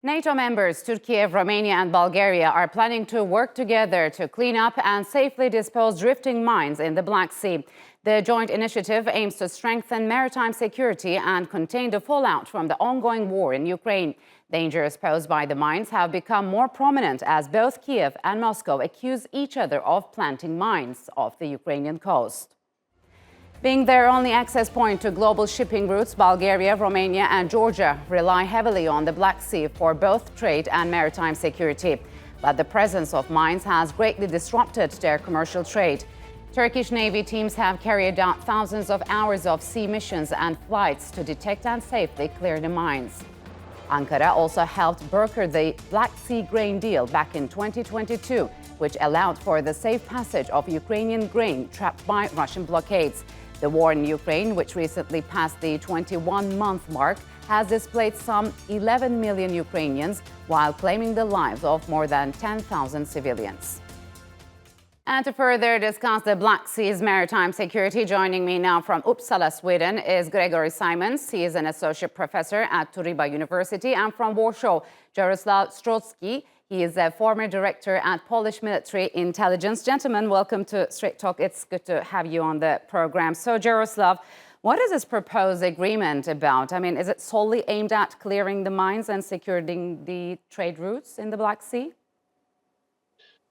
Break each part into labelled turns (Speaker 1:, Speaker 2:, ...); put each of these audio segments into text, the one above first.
Speaker 1: NATO members Türkiye, Romania and Bulgaria are planning to work together to clean up and safely dispose drifting mines in the Black Sea. The joint initiative aims to strengthen maritime security and contain the fallout from the ongoing war in Ukraine. Dangers posed by the mines have become more prominent as both Kiev and Moscow accuse each other of planting mines off the Ukrainian coast. Being their only access point to global shipping routes, Bulgaria, Romania and Georgia rely heavily on the Black Sea for both trade and maritime security. But the presence of mines has greatly disrupted their commercial trade. Turkish Navy teams have carried out thousands of hours of sea missions and flights to detect and safely clear the mines. Ankara also helped broker the Black Sea grain deal back in 2022, which allowed for the safe passage of Ukrainian grain trapped by Russian blockades. The war in Ukraine, which recently passed the 21-month mark, has displaced some 11 million Ukrainians while claiming the lives of more than 10,000 civilians. And to further discuss the Black Sea's maritime security, joining me now from Uppsala, Sweden, is Gregory Simons. He is an associate professor at Turkiye University, and from Warsaw, Jaroslav Strotsky. He is a former director at Polish Military Intelligence. Gentlemen, welcome to Straight Talk. It's good to have you on the program. So, Jaroslav, what is this proposed agreement about? I mean, is it solely aimed at clearing the mines and securing the trade routes in the Black Sea?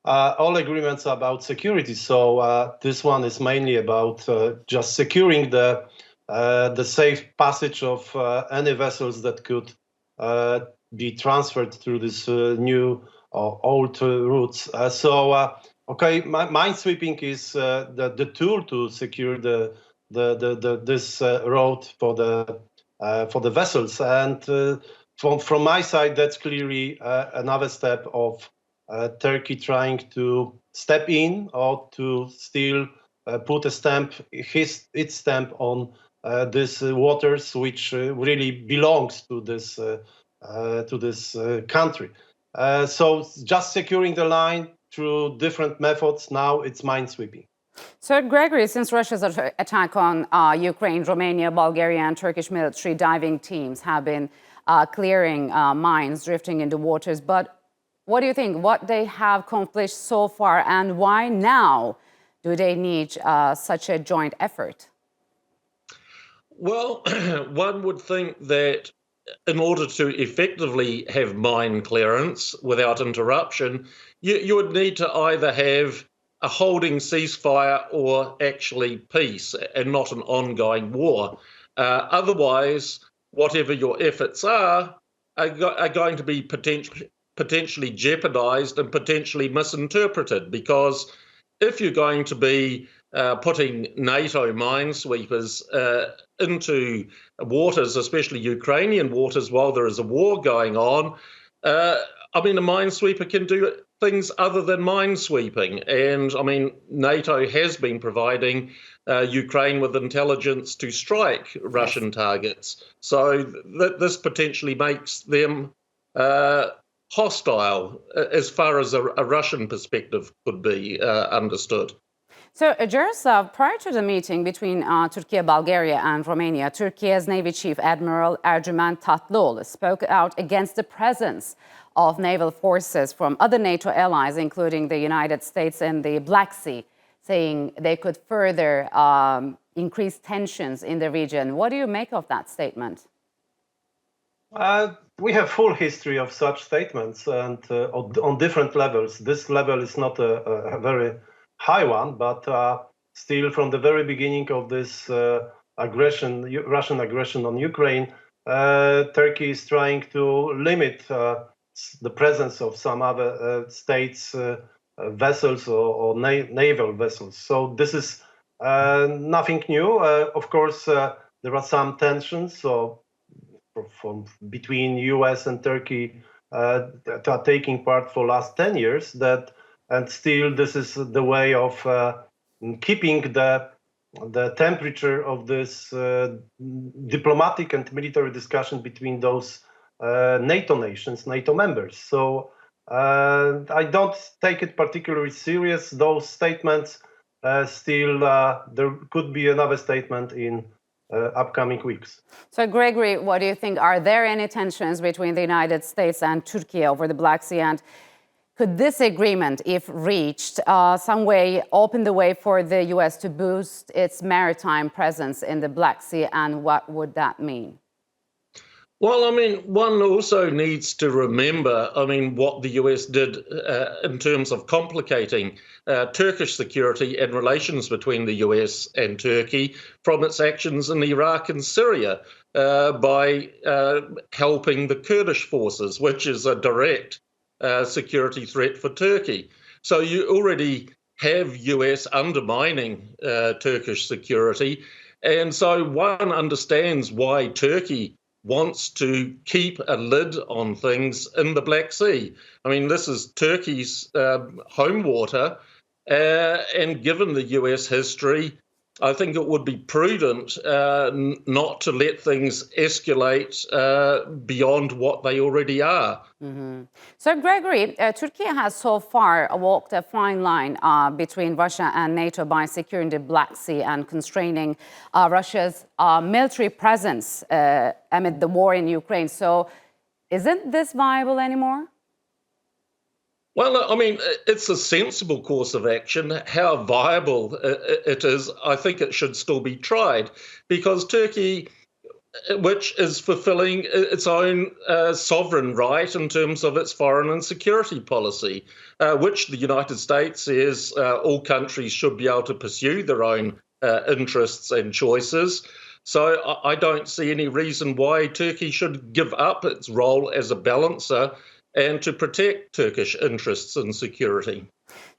Speaker 2: All agreements are about security. So this one is mainly about just securing the safe passage of any vessels that could be transferred through this new or old routes. Okay, mine sweeping is the tool to secure this road for the vessels, and from my side, that's clearly another step of Turkey trying to step in or to still put a stamp, its stamp on these waters, which really belongs to this country. So just securing the line through different methods, now it's minesweeping.
Speaker 1: So, Gregory, since Russia's attack on Ukraine, Romania, Bulgaria and Turkish military diving teams have been clearing mines drifting in the waters. But what do you think? What they have accomplished so far, and why now do they need such a joint effort?
Speaker 3: Well, one would think that in order to effectively have mine clearance without interruption, you would need to either have a holding ceasefire or actually peace and not an ongoing war. Otherwise, whatever your efforts are going to be potentially jeopardized and potentially misinterpreted, because if you're going to be putting NATO minesweepers into waters, especially Ukrainian waters, while there is a war going on, I mean, a minesweeper can do things other than minesweeping. And I mean, NATO has been providing Ukraine with intelligence to strike Russian targets. So this potentially makes them hostile as far as a Russian perspective could be understood.
Speaker 1: So, Jaroslav, prior to the meeting between Türkiye, Bulgaria and Romania, Turkey's Navy Chief Admiral Ercüment Tatlıoğlu spoke out against the presence of naval forces from other NATO allies, including the United States and the Black Sea, saying they could further increase tensions in the region. What do you make of that statement?
Speaker 2: We have full history of such statements, and on different levels. This level is not a very high one, but still from the very beginning of this Russian aggression on Ukraine, Turkey is trying to limit the presence of some other states' vessels or naval vessels. So this is nothing new. Of course, there are some tensions from between US and Turkey that are taking part for last 10 years, and still this is the way of keeping the temperature of this diplomatic and military discussion between those NATO nations, NATO members. So I don't take it particularly serious, those statements. Still, there could be another statement in upcoming weeks.
Speaker 1: So, Gregory, what do you think? Are there any tensions between the United States and Turkey over the Black Sea? And could this agreement, if reached, some way open the way for the U.S. to boost its maritime presence in the Black Sea? And what would that mean?
Speaker 3: Well, I mean, one also needs to remember, I mean, what the US did in terms of complicating Turkish security and relations between the US and Turkey from its actions in Iraq and Syria by helping the Kurdish forces, which is a direct security threat for Turkey. So you already have US undermining Turkish security. And so one understands why Turkey wants to keep a lid on things in the Black Sea. I mean, this is Turkey's home water, and given the US history, I think it would be prudent not to let things escalate beyond what they already are.
Speaker 1: Mm-hmm. So, Gregory, Turkey has so far walked a fine line between Russia and NATO by securing the Black Sea and constraining Russia's military presence amid the war in Ukraine. So, isn't this viable anymore?
Speaker 3: Well, I mean, it's a sensible course of action. How viable it is, I think it should still be tried, because Turkey, which is fulfilling its own sovereign right in terms of its foreign and security policy, which the United States says all countries should be able to pursue their own interests and choices. So I don't see any reason why Turkey should give up its role as a balancer and to protect Turkish interests and security.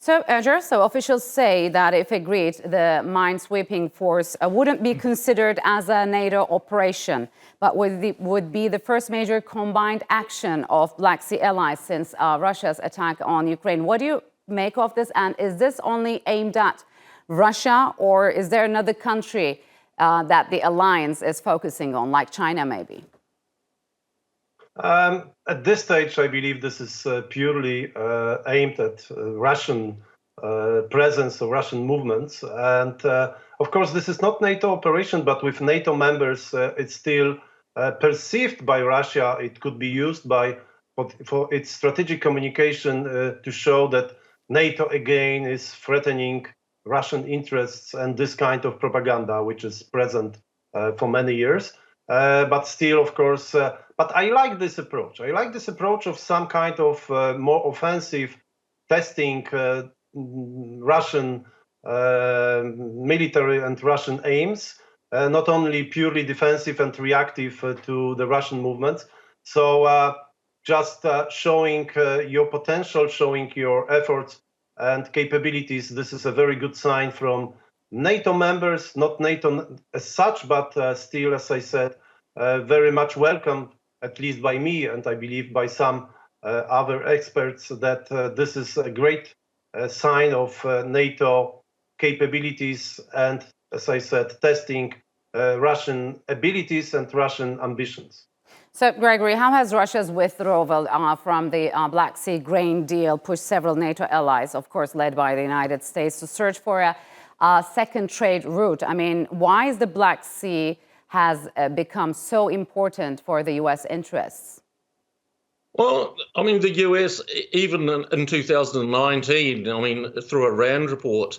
Speaker 1: So, Gerso, officials say that if agreed, the mine-sweeping force wouldn't be considered as a NATO operation, but would be the first major combined action of Black Sea allies since Russia's attack on Ukraine. What do you make of this? And is this only aimed at Russia, or is there another country that the alliance is focusing on, like China maybe?
Speaker 2: At this stage, I believe this is purely aimed at Russian presence or Russian movements. And of course, this is not NATO operation, but with NATO members, it's still perceived by Russia. It could be used for its strategic communication to show that NATO again is threatening Russian interests and this kind of propaganda, which is present for many years. But still, of course, but I like this approach. I like this approach of some kind of more offensive testing Russian military and Russian aims, not only purely defensive and reactive to the Russian movements. So just showing your potential, showing your efforts and capabilities, this is a very good sign from NATO members, not NATO as such, but still, as I said, very much welcome, at least by me, and I believe by some other experts, that this is a great sign of NATO capabilities and, as I said, testing Russian abilities and Russian ambitions.
Speaker 1: So, Gregory, how has Russia's withdrawal from the Black Sea grain deal pushed several NATO allies, of course led by the United States, to search for a second trade route? I mean, why is the Black Sea has become so important for the U.S. interests?
Speaker 3: Well, I mean, the US, even in 2019, I mean, through a RAND report,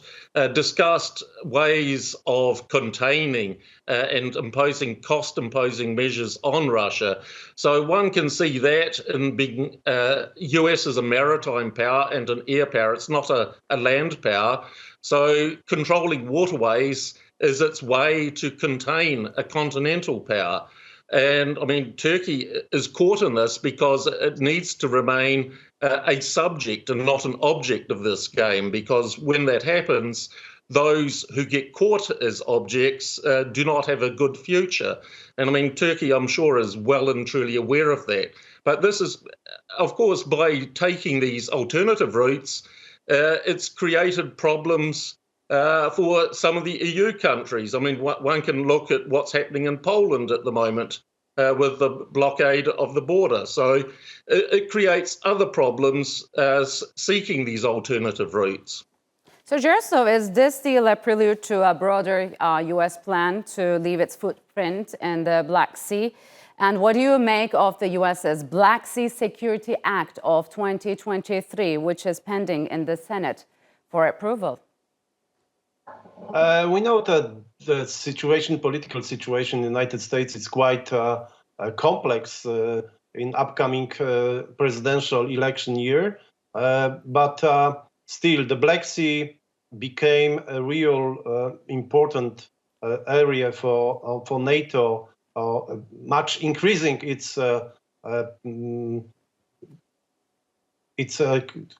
Speaker 3: discussed ways of containing and imposing cost-imposing measures on Russia. So one can see that in being US as a maritime power and an air power. It's not a land power. So controlling waterways is its way to contain a continental power. And I mean, Turkey is caught in this because it needs to remain a subject and not an object of this game, because when that happens, those who get caught as objects do not have a good future. And I mean, Turkey, I'm sure, is well and truly aware of that. But this is, of course, by taking these alternative routes, it's created problems for some of the EU countries. I mean, one can look at what's happening in Poland at the moment with the blockade of the border. So it creates other problems seeking these alternative routes.
Speaker 1: So, Jaroslav, is this deal a prelude to a broader U.S. plan to leave its footprint in the Black Sea? And what do you make of the U.S.'s Black Sea Security Act of 2023, which is pending in the Senate for approval?
Speaker 2: We know that the political situation in the United States is quite complex in upcoming presidential election year. But still, the Black Sea became a real important area for NATO, much increasing its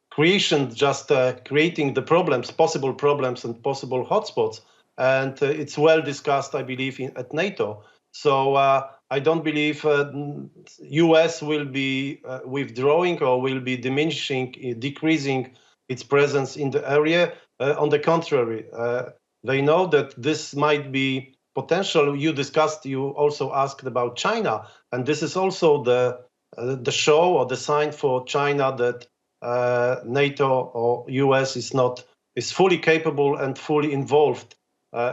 Speaker 2: creation, just creating the possible problems and possible hotspots. And it's well discussed, I believe, at NATO. So I don't believe US will be withdrawing or will be decreasing its presence in the area. On the contrary, they know that this might be potential. You also asked about China, and this is also the show or the sign for China that NATO or US is fully capable and fully involved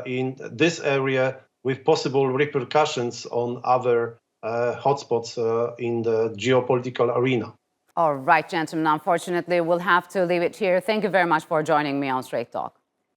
Speaker 2: in this area, with possible repercussions on other hotspots in the geopolitical arena.
Speaker 1: All right, gentlemen, unfortunately, we'll have to leave it here. Thank you very much for joining me on Straight Talk.